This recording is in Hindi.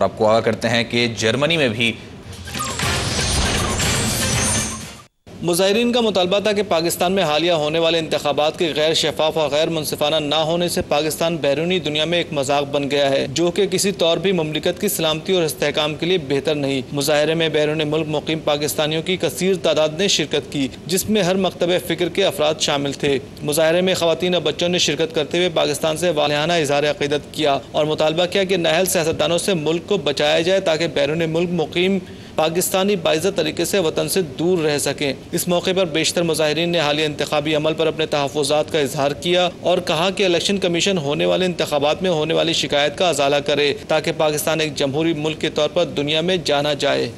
और आपको आगाह करते हैं कि जर्मनी में भी मुजाहिरीन का मुतालबा था कि पाकिस्तान में हालिया होने वाले इंतखाबात के गैर शफाफ और गैर मुनसिफाना ना होने से पाकिस्तान बैरूनी दुनिया में एक मजाक बन गया है, जो कि किसी तौर भी मुमलिकत की सलामती और इस्तेहकाम के लिए बेहतर नहीं। मुजाहरे में बैरून मुल्क मुकीम पाकिस्तानियों की कसीर तादाद ने शिरकत की, जिसमें हर मकतब फ़िक्र के अफराद शामिल थे। मुजाहरे में ख़वातीन और बच्चों ने शिरकत करते हुए पाकिस्तान से वालिहाना इज़हार अक़ीदत किया और मुतालबा किया कि नाअहल सियासतदानों से मुल्क को बचाया जाए ताकि बैरून मुल्क मुकीम पाकिस्तानी बाइज़्ज़त तरीके से वतन से दूर रह सकें। इस मौके पर बेशतर मुजाहिरीन ने हालिया इंतखाबी अमल पर अपने तहफ़्फ़ुज़ात का इजहार किया और कहा कि इलेक्शन कमीशन होने वाले इंतखाबात में होने वाली शिकायत का अजाला करे ताकि पाकिस्तान एक जमहूरी मुल्क के तौर पर दुनिया में जाना जाए।